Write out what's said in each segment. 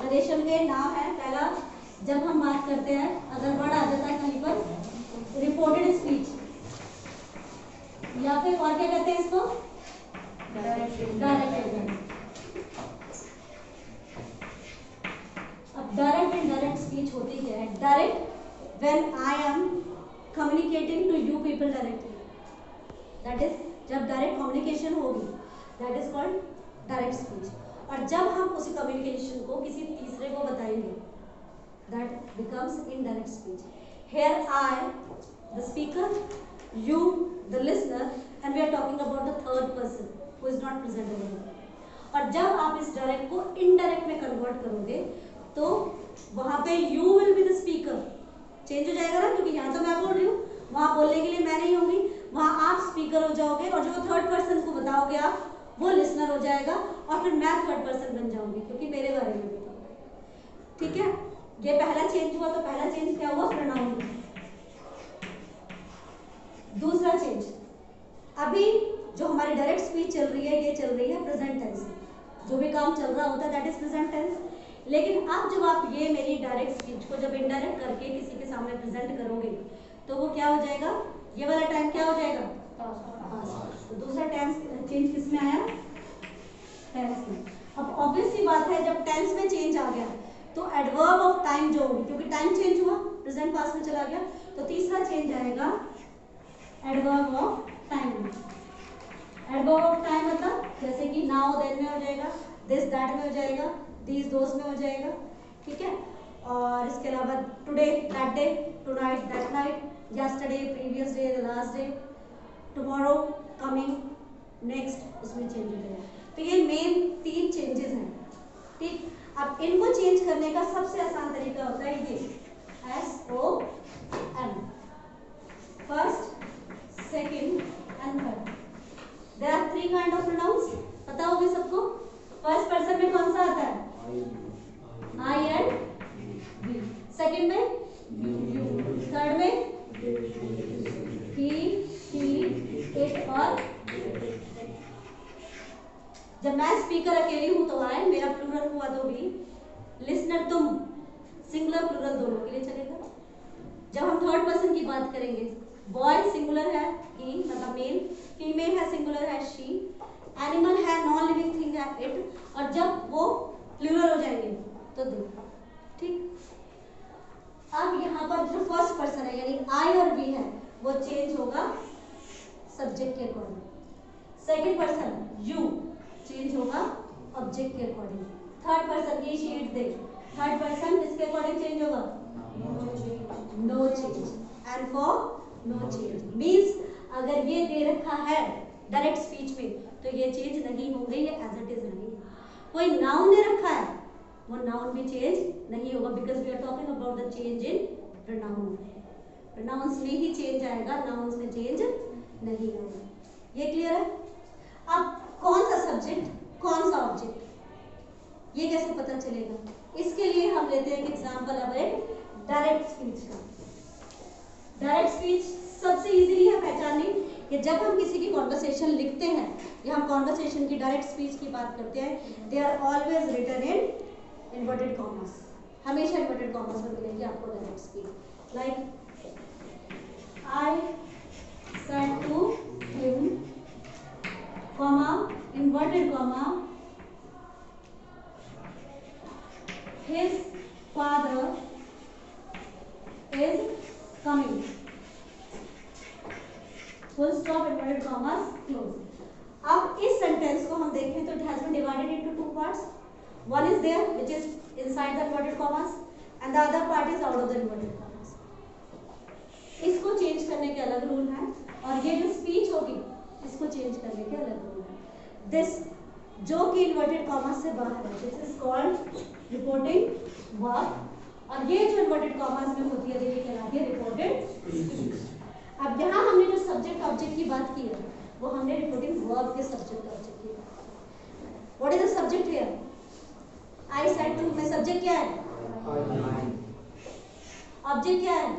आदेशम के नाम है। पहला, जब हम बात करते हैं, अगर वर्ड आ जाता है कहीं पर रिपोर्टेड स्पीच, या फिर और क्या कहते हैं इसको, डायरेक्ट। अब डायरेक्ट एंड डायरेक्ट स्पीच होती क्या है? Direct when I am communicating to you people directly, that is जब डायरेक्ट कम्युनिकेशन होगी, that is called direct speech. और जब हम उसी कम्युनिकेशन को किसी तीसरे को बताएंगे, that becomes indirect speech. Here I the speaker, you the listener, and we are talking about the third person who is not present over here। और जब आप इस डायरेक्ट को इनडायरेक्ट में कन्वर्ट करोगे तो वहां पे you will be the speaker, change हो जाएगा ना, क्योंकि यहाँ तो मैं बोल रही हूँ, वहां बोलने के लिए मैं नहीं होंगी, वहां आप स्पीकर हो जाओगे और जो थर्ड पर्सन को बताओगे आप, वो लिसनर हो जाएगा, और फिर मैं थर्ड पर्सन बन जाऊंगी क्योंकि मेरे बारे में बताओगे। ठीक है, ये पहला चेंज हुआ। तो पहला चेंज क्या हुआ? प्रोनाउन। दूसरा चेंज, अभी जो हमारी डायरेक्ट स्पीच चल रही है, ये चल रही है प्रेजेंट टेंस में, जो भी काम चल रहा होता है दैट इज प्रेजेंट टेंस। लेकिन अब जब आप ये मेरी डायरेक्ट स्पीच को जब इनडायरेक्ट करके किसी के सामने प्रेजेंट करोगे तो वो क्या हो जाएगा? ये वाला टाइम क्या हो जाएगा? पास्ट। तो दूसरा टेंस चेंज किस में आया? टेंस में। अब ऑब्वियस सी बात है, जब टेंस में चेंज आ गया तो एडवर्ब ऑफ टाइम जो होगी, क्योंकि टाइम चेंज हुआ, प्रेजेंट पास्ट में चला गया, तो तीसरा चेंज आएगा adverb of time. Adverb of time मतलब जैसे कि नाउ देन में हो जाएगा, दिस दैट में हो जाएगा, दीज दोस में हो जाएगा। ठीक है, और इसके अलावा today that day, tonight that night, yesterday previous day, the last day, tomorrow coming, next, उसमें चेंज हो जाएगा। तो ये मेन 3 चेंजेस हैं। ठीक, अब इनको चेंज करने का सबसे आसान तरीका होता है ये SOM, first, second and third. There are 3 kind of pronouns, पता होगा सबको। फर्स्ट पर्सन में कौन सा आता है? आई एंड वी। सेकेंड में यू। थर्ड में ही, शी, इट और जब मैं स्पीकर अकेली हूं तो आई, मेरा प्लूरल हुआ तो भी, लिसनर तुम, सिंगुलर प्लूरल दोनों के लिए चलेगा। जब हम थर्ड पर्सन की बात करेंगे, बॉय सिंगुलर है ही मतलब मेल, फीमेल है सिंगुलर है शी, एनिमल है नॉन लिविंग थिंग है इट, और जब वो प्लूरल हो जाएंगे तो दो। ठीक, अब यहाँ पर जो फर्स्ट पर्सन है यानी आई और वी है, वो चेंज होगा सब्जेक्ट के according. Second person you change होगा ऑब्जेक्ट के according. Third person he, she, it, they, third person इसके अकॉर्डिंग चेंज होगा no change, and for no change means अगर ये दे रखा है डायरेक्ट स्पीच में तो ये चेंज नहीं होंगे, ये एज इट इज रहेंगे। कोई नाउन दे रखा है, वो नाउन भी चेंज नहीं होगा, because we are talking about the change in pronoun. Pronouns में ही चेंज आएगा, नाउन्स में चेंज नहीं आएगा। ये क्लियर है? अब कौन सा सब्जेक्ट कौन सा ऑब्जेक्ट, ये कैसे पता चलेगा? इसके लिए हम लेते हैं एक एग्जांपल अब एक डायरेक्ट स्पीच का। डायरेक्ट स्पीच सबसे इजीली है पहचाननी कि जब हम किसी की कॉन्वर्सेशन लिखते हैं या हम कॉन्वर्सेशन की डायरेक्ट स्पीच की बात करते हैं, they are always written in inverted commas, हमेशा इन्वर्टेड कॉमर्स में मिलेगी आपको direct speech. Like I said to him, comma, inverted comma, his father is coming, full stop, inverted commas, close। अब इस सेंटेंस को हम देखें तो it has been divided into 2 parts. One is there which is inside the inverted commas and the other part is out of the inverted commas. इसको change करने के अलग रूल हैं और ये जो स्पीच होगी इसको चेंज करने के अलग रूल हैं। दिस जो कि इन्वर्टेड कॉमर्स से बाहर है, this is called reporting verb, और ये जो इन्वर्टेड कॉमर्स में होती है ये कहलाती है रिपोर्टेड स्पीच। अब यहाँ हमने जो सब्जेक्ट ऑब्जेक्ट की बात की है वो हमने रिपोर्टिंग वर्ब के सब्जेक्ट ऑब्जेक्ट की बात। What is the subject here? I said to में सब्जेक्ट क्या है? ऑब्जेक्ट क्या है?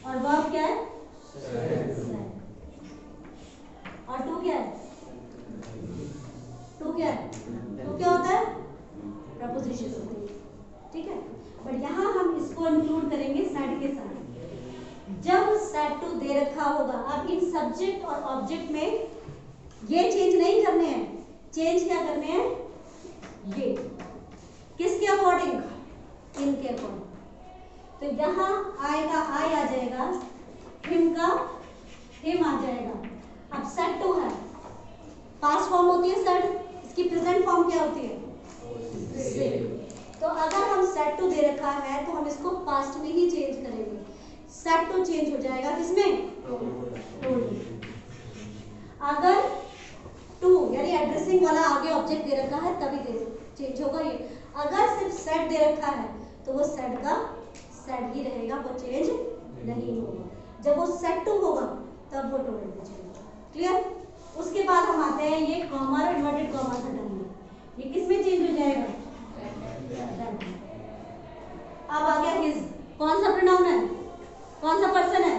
और वर्ब क्या है? और टू क्या है? टू क्या है? टू क्या होता है? टू दे रखा होगा। अब इन सब्जेक्ट और ऑब्जेक्ट में ये चेंज नहीं करने हैं, चेंज क्या करने हैं, ये किसके अकॉर्डिंग, इनके अकॉर्डिंग। तो यहाँ आएगा आई आ जाएगा, हिम का हिम आ जाएगा। अब सेट टू है, पास्ट फॉर्म होती है सेट, इसकी प्रेजेंट फॉर्म क्या होती है, तो अगर हम सेट टू दे रखा है तो हम इसको पास्ट में ही चेंज करेंगे। सेट टू चेंज हो जाएगा किसमें, टोल्ड। अगर टू यानी एड्रेसिंग वाला आगे ऑब्जेक्ट दे रखा है तभी दे चेंज होगा ये। अगर सिर्फ सेट दे रखा है तो वो सेट का सेट ही रहेगा, वो चेंज नहीं होगा। जब वो सेट टू होगा तब वो टोल्ड में चेंज होगा। क्लियर। उसके बाद हम आते हैं ये कॉमा और इन्वर्टेड कॉमा हटाएंगे, ये किस में चेंज हो जाएगा, अब आ गया हिज। कौन सा प्रोनाउन है, कौन सा पर्सन है,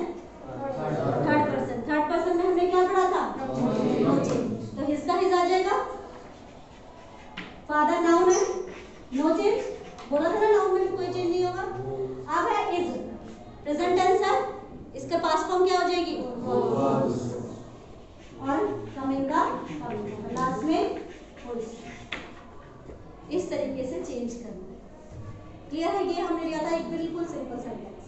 थर्ड पर्सन। थर्ड पर्सन में हमने क्या पढ़ा था, नो चेंज, तो हिज का हिज आ जाएगा। फादर नाउन है, नो चेंज, बोला था ना नाउन में कोई चेंज नहीं होगा। अब है इज, प्रेजेंट टेंस है, इसका पास्ट फॉर्म क्या हो जाएगी, और कमिंग का लास्ट में was। इस तरीके से चेंज करना है। क्लियर है। ये हमने लिया था एक बिल्कुल सिंपल सेंटेंस।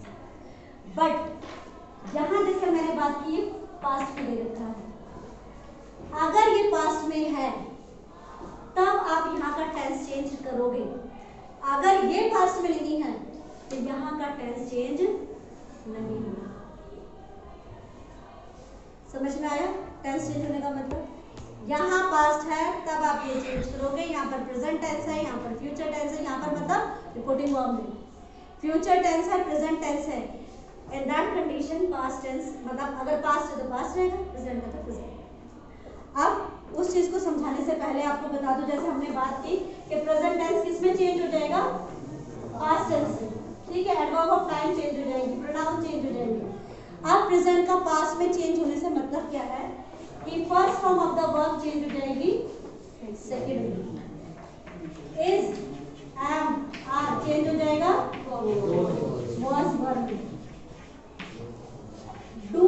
बट यहां जैसे मैंने बात की पास्ट में दे रखा है, अगर ये पास्ट में है तब आप यहाँ का टेंस चेंज करोगे। अगर ये पास्ट में नहीं है तो यहाँ का टेंस चेंज नहीं होगा। समझ में आया टेंस चेंज होने का मतलब, यहाँ पास्ट है तब आप ये चेंज करोगे। यहाँ पर प्रेजेंट टेंस है, यहाँ पर फ्यूचर टेंस है, यहाँ पर मतलब रिपोर्टिंग वर्ब में फ्यूचर टेंस है, प्रेजेंट टेंस है। In that condition past tense मतलब अगर पास्ट है तो पास्ट रहेगा, प्रेजेंट है तो प्रेजेंट। अब उस चीज को समझाने से पहले आपको बता दूं, जैसे हमने बात की कि प्रेजेंट टेंस किसमें चेंज हो जाएगा, पास्ट टेंस से। ठीक है, एडवर्ब ऑफ टाइम चेंज हो जाएगी, प्रोनाउन चेंज हो जाएंगे। अब प्रेजेंट का पास्ट में चेंज होने से मतलब क्या है कि first form of the verb change हो जाएगी, सेकंड में इज एम आर चेंज हो जाएगा was वर्ब में। डू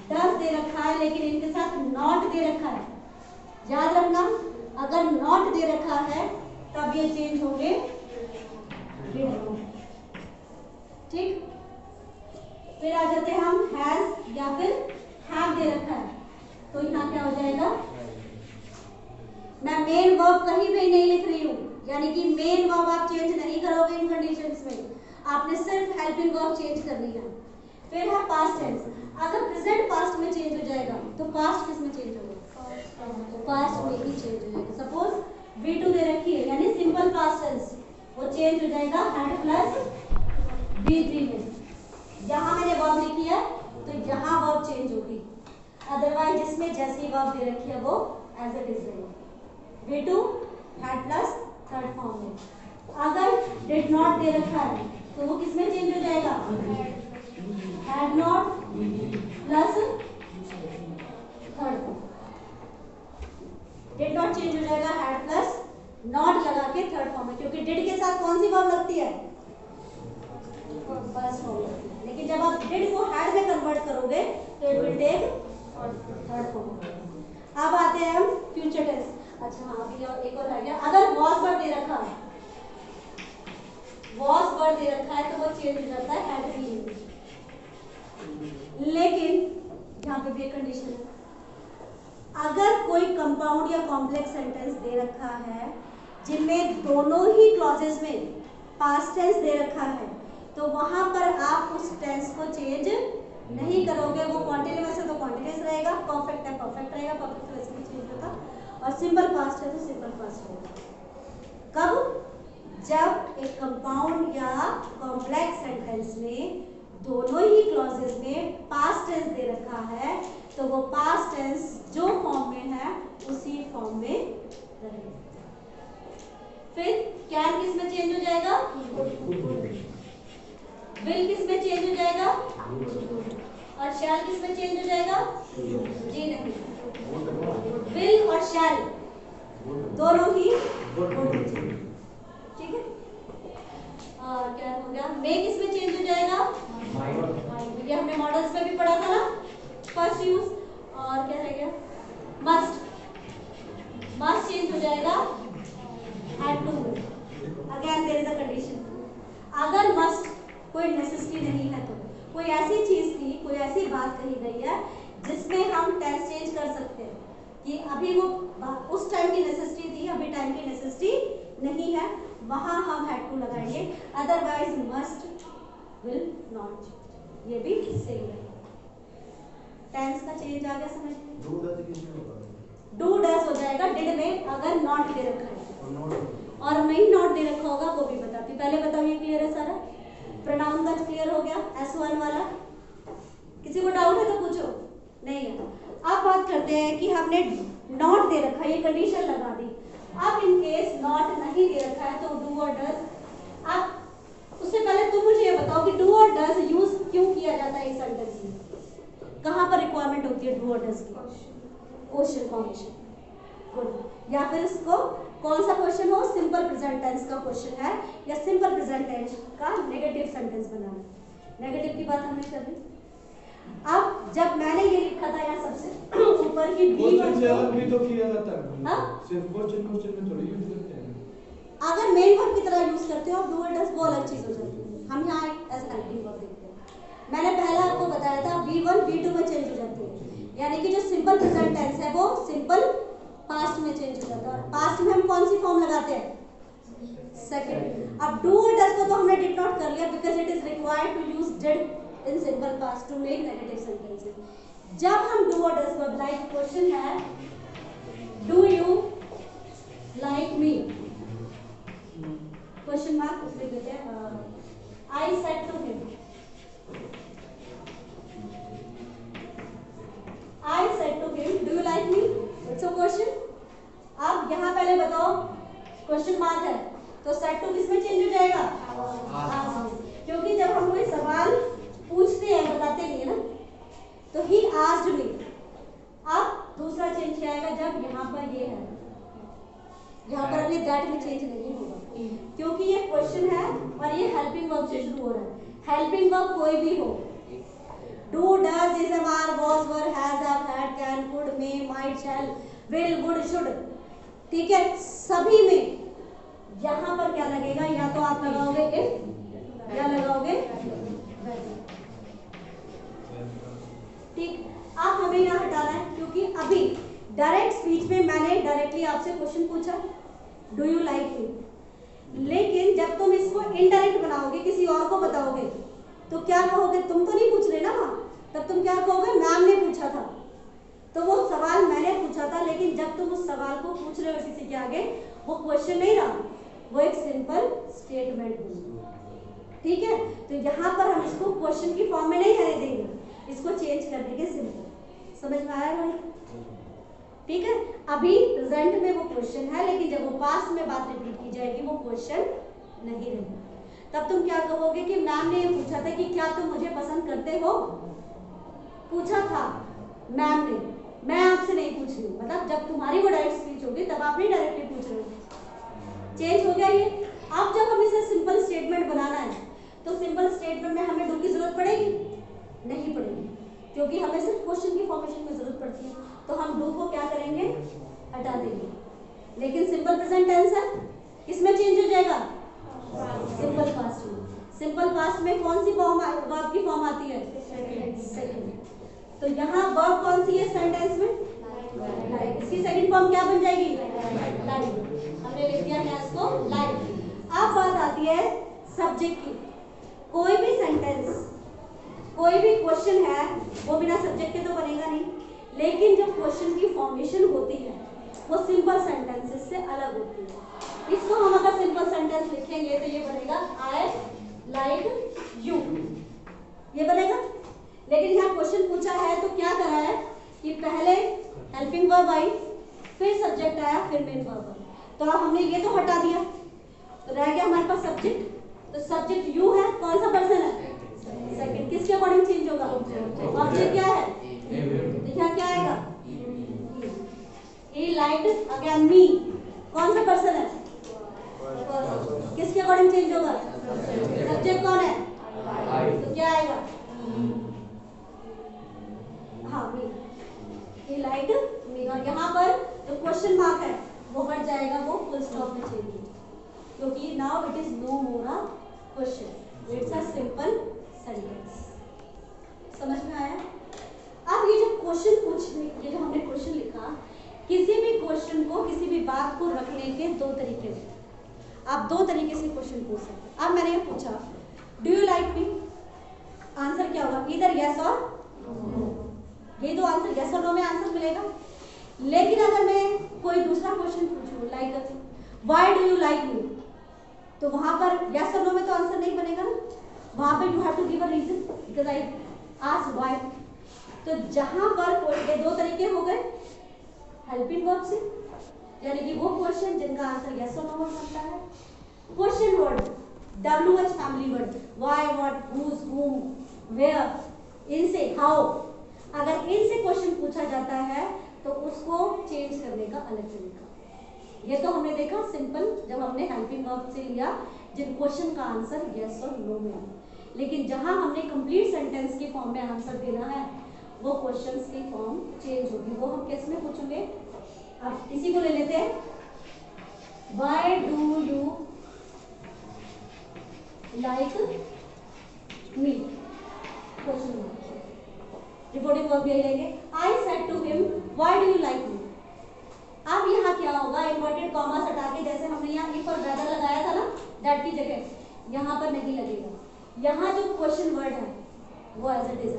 डज दे रखा है लेकिन इनके साथ नॉट दे रखा है, याद रखना अगर नॉट दे रखा है तब ये चेंज होंगे डिड होंगे। ठीक, फिर आ जाते हैं हम हैज या फिर हैव दे रखा है तो यहाँ क्या हो जाएगा, मैं मेन वर्ब कहीं भी नहीं लिख रही हूँ, यानी कि मेन वर्ब आप चेंज नहीं करोगे इन कंडीशंस में, आपने सिर्फ हेल्पिंग वर्ब चेंज करनी है। फिर है पास्ट टेंस, अगर प्रेजेंट पास्ट में चेंज हो जाएगा तो पास्ट किस में चेंज होगा, तो पास्ट में ही चेंज हो जाएगा। सपोज V2 दे रखी है यानी सिंपल पास्ट टेंस, वो चेंज हो जाएगा हैड प्लस V3 में। यहाँ मैंने वर्ब लिखी है तो यहाँ वर्ब चेंज होगी, अदरवाइज जिसमें जैसी वर्ब दे रखी है वो एज इट इज रहेगी। V2 had plus third form में। अगर डिड नॉट दे रखा है तो वो किसमें चेंज हो जाएगा, had not plus third form. Did not change हो जाएगा हैड प्लस नॉट लगा के थर्ड फॉर्म में, क्योंकि डिड के साथ कौन सी वर्ब लगती है, फर्स्ट फॉर्म लगती है। लेकिन जब आप डिड को हैड में कन्वर्ट करोगे तो it will take third form. अब आते हैं हम फ्यूचर टेंस। अच्छा हाँ, अभी एक और रह गया, अगर वॉज वर्ड दे रखा है, वॉज वर्ड दे रखा है तो वो चेंज हो जाता है हैड बीन। लेकिन यहाँ पे भी एक कंडीशन है, अगर कोई कंपाउंड या कॉम्प्लेक्स सेंटेंस दे रखा है जिनमें दोनों ही क्लॉजेस में पास्ट टेंस दे रखा है तो वहां पर आप उस टेंस को चेंज नहीं करोगे। वो कॉन्टिन्यूअस है तो कॉन्टिन्यूअस रहेगा, परफेक्ट है परफेक्ट रहेगा, परफेक्ट तो वैसे भी चेंज होता, और सिंपल पास्ट है तो सिंपल पास्ट रहेगा। कब, जब एक कंपाउंड या कॉम्प्लेक्स सेंटेंस में दोनों ही क्लॉजेस में पास्ट टेंस दे रखा है तो वो पास्ट टेंस जो फॉर्म में है उसी फॉर्म में रहेगा। फिर कैन किस में चेंज हो जाएगा, विल किस में चेंज हो जाएगा, और शैल किस में चेंज हो जाएगा, जी नहीं, विल और शैल दोनों ही। ठीक है, और क्या हो गया, मे किस में चेंज हो जाएगा, ये हमने मॉडल्स में भी पढ़ा था। जाएगा had to में। Again there is a condition. अगर मस्ट कोई नेसेसिटी नहीं है तो कोई ऐसी चीज थी, कोई ऐसी बात कही गई है जिसमें हम टेंस चेंज कर सकते हैं कि अभी वो उस टाइम की नेसेसिटी थी, अभी टाइम की नेसेसिटी नहीं है, वहां हम हैड टू लगाएंगे। अदरवाइज मस्ट विल नॉट, ये भी सेम है। टेंस का चेंज आ गया समझ में? डू डज हो जाएगा डिड में अगर नॉट दे रखा है, और नहीं नॉट दे रखा होगा वो भी बताती। पहले बताओ ये क्लियर है सारा? प्रोनाउन का क्लियर हो गया S1 वाला? किसी को डाउट है तो पूछो। नहीं है। अब बात करते हैं कि हमने नॉट दे रखा है, ये कंडीशन लगा दी। अब इन केस नॉट नहीं दे रखा है तो डू और डज। अब उससे पहले तुम मुझे ये बताओ कि डू और डज यूज क्यों किया जाता है इस सेंटेंस में? कहां पर रिक्वायरमेंट होती है डू और डज की? Question formation. गुड। या फिर इसको कौन सा क्वेश्चन हो, सिंपल प्रेजेंट टेंस का क्वेश्चन है या सिंपल प्रेजेंट टेंस का नेगेटिव सेंटेंस बनाना। नेगेटिव की बात हमने कर ली। अब जब मैंने ये लिखा था यहाँ सबसे ऊपर की भी तो किया जाता है। हाँ? सिर्फ क्वेश्चन में थोड़ी यूज करते हैं। अगर मेन वर्ब की तरह यूज करते हो डू और डज वो अलग चीज हो जाती है। हम यहाँ एज हेल्पिंग वर्ब देखते हैं। मैंने पहले आपको बताया था V1 V2 में चेंज हो जाती है, यानी कि जो सिंपल प्रेजेंट टेंस है वो सिंपल पास्ट में चेंज हो जाता है। और पास्ट में हम कौन सी फॉर्म लगाते हैं? सेकंड। अब डू और डज को तो हमने डिड नॉट कर लिया because it is required to use did in simple past to make negative sentences. जब हम डू और डज को लाइक क्वेश्चन है do you like me, question mark उसमें देते हैं। I said to him, I said to him, do you like me? It's a question. अब यहाँ पहले बताओ क्वेश्चन मार्क है तो सेड टू किसमें चेंज हो जाएगा? क्योंकि जब हम कोई सवाल पूछते हैं बताते नहीं है ना, तो he asked me। अब दूसरा चेंज क्या आएगा? जब यहाँ पर ये है, यहाँ पर अभी दैट में चेंज नहीं होगा क्योंकि ये क्वेश्चन है और ये हेल्पिंग वर्ब से शुरू हो रहा है। हेल्पिंग वर्ब कोई भी हो, do, does, is, are, was, were, has, have, had, can, could, may, might, shall, will, would, should, ठीक है? सभी में यहाँ पर क्या लगेगा? या तो आप लगाओगे if या लगाओगे when। ठीक। आप हमें यहाँ हटाना है क्योंकि अभी डायरेक्ट स्पीच में मैंने डायरेक्टली आपसे क्वेश्चन पूछा डू यू लाइक मी, लेकिन जब तुम इसको इनडायरेक्ट बनाओगे, किसी और को बताओगे तो क्या कहोगे? तुम तो नहीं पूछ रहे ना वहां, तब तुम क्या कहोगे? मैम ने पूछा था। तो वो सवाल मैंने पूछा था, लेकिन जब तुम उस सवाल को पूछ रहे हो किसी के आगे, वो क्वेश्चन नहीं रहा, वो एक सिंपल स्टेटमेंट हुई। ठीक है? तो यहाँ पर हम इसको क्वेश्चन की फॉर्म में नहीं रहने देंगे, इसको चेंज कर देंगे सिंपल। समझ में आया भाई? ठीक है? अभी प्रेजेंट में वो क्वेश्चन है, लेकिन जब वो पास्ट में बात रिपीट की जाएगी वो क्वेश्चन नहीं रहेगा। तब तुम क्या कहोगे कि मैम ने ये पूछा था कि क्या तुम मुझे पसंद करते हो? पूछा था मैम ने, मैं आपसे नहीं पूछ रही हूँ। मतलब जब तुम्हारी वो डायरेक्ट स्पीच होगी तब आप नहीं डायरेक्टली पूछ रहे हो। चेंज हो गया ये। अब जब हमें इसे सिंपल स्टेटमेंट बनाना है तो सिंपल स्टेटमेंट में हमें डू की जरूरत पड़ेगी? नहीं पड़ेगी, क्योंकि हमें सिर्फ क्वेश्चन की फॉर्मेशन में जरूरत पड़ती है। तो हम डू को क्या करेंगे? हटा देंगे। लेकिन सिंपल प्रेजेंट टेंस है, किसमें चेंज हो जाएगा? सिंपल पास्ट में। सिंपल पास्ट में कौन सी फॉर्म वर्ब की फॉर्म आती है? सेकंड। तो यहाँ वर्ब कौन सी है सेंटेंस में? लाइक। इसकी सेकंड फॉर्म क्या बन जाएगी? लाइक। हमने लिख दिया है इसको लाइक। अब बात आती है सब्जेक्ट की। कोई भी सेंटेंस, कोई भी क्वेश्चन है वो बिना सब्जेक्ट के तो बनेगा नहीं, लेकिन जब क्वेश्चन की फॉर्मेशन होती है वो सिंपल सेंटेंसेस से अलग होती है। इसको हम अगर सिंपल सेंटेंस लिखेंगे तो ये बनेगा आई लाइक यू, ये बनेगा। लेकिन यहाँ क्वेश्चन पूछा है तो क्या करा है कि पहले हेल्पिंग वर्ब आई, फिर सब्जेक्ट आया, फिर मेन वर्ब आई। तो अब हमने ये तो हटा दिया, तो रह गया हमारे पास सब्जेक्ट। तो सब्जेक्ट यू है, कौन सा पर्सन है? सेकंड। किसके अकॉर्डिंग चेंज होगा? ऑब्जेक्ट क्या है? देखिए क्या आएगा? He liked again me, कौन सा पर्सन है? किसके अकॉर्डिंग चेंज होगा? सब्जेक्ट कौन है? तो क्या आएगा? हाँ मी। He liked me। और यहाँ पर जो क्वेश्चन मार्क है वो हट जाएगा, वो फुल स्टॉप में चेंज हो, क्योंकि now it is no more a question, it's a simple sentence. समझ में आया? अब ये जो क्वेश्चन पूछने, ये जो हमने क्वेश्चन लिखा, किसी भी क्वेश्चन को, किसी भी बात को रखने के दो तरीके हैं। आप दो तरीके से क्वेश्चन पूछ सकते हैं। अब मैंने ये पूछा, do you like me? Answer क्या होगा? इधर यस और नो। ये दो आंसर, यस और नो में आंसर मिलेगा। लेकिन अगर मैं कोई दूसरा क्वेश्चन पूछूं, like why do you like मी, तो वहां पर यस और नो में तो आंसर नहीं बनेगा ना, वहां पे you have to give a reason, because I asked why. तो जहां पर ये दो तरीके हो गए हेल्पिंग वर्ब से, यानी कि वो क्वेश्चन जिनका आंसर यस और नो में बनता है। Question word, WH family word, why, what, whose, whom, where, इनसे हाउ, अगर इनसे क्वेश्चन पूछा जाता है तो उसको चेंज करने का अलग तरीका। ये तो हमने देखा सिंपल, जब हमने हेल्पिंग वर्ब से लिया, जिन क्वेश्चन का आंसर यस और नो में है। लेकिन जहां हमने कंप्लीट सेंटेंस के फॉर्म में आंसर देना है, वो क्वेश्चंस की फॉर्म चेंज होगी। वो हम किस में पूछेंगे? अब इसी को ले लेते हैं, why do you like me, question mark. Reporting verb यही लेंगे, I said to him why do you like me. अब यहाँ क्या होगा? इन्वर्टेड कॉमास हटा के, जैसे हमने यहाँ इफ और वेदर लगाया था ना, दैट की जगह यहाँ पर नहीं लगेगा। यहाँ जो क्वेश्चन वर्ड है वो एज इट इज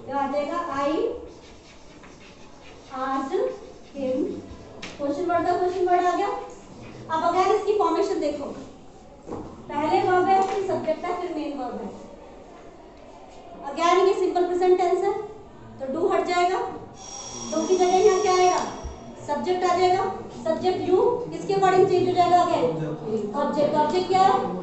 क्या आ जाएगा? I asked him, question word का क्वेश्चन वर्ड आ गया। अब अगर इसकी फॉर्मेशन देखो, पहले वर्ब है, फिर सब्जेक्ट है, फिर मेन वर्ब है। अगेन ये सिंपल प्रेजेंट टेंस है, तो डू हट जाएगा, डू की जगह यहाँ क्या आएगा? सब्जेक्ट आ जाएगा। सब्जेक्ट यू, किसके अकॉर्डिंग चेंज हो जाएगा? Again object. ऑब्जेक्ट क्या है?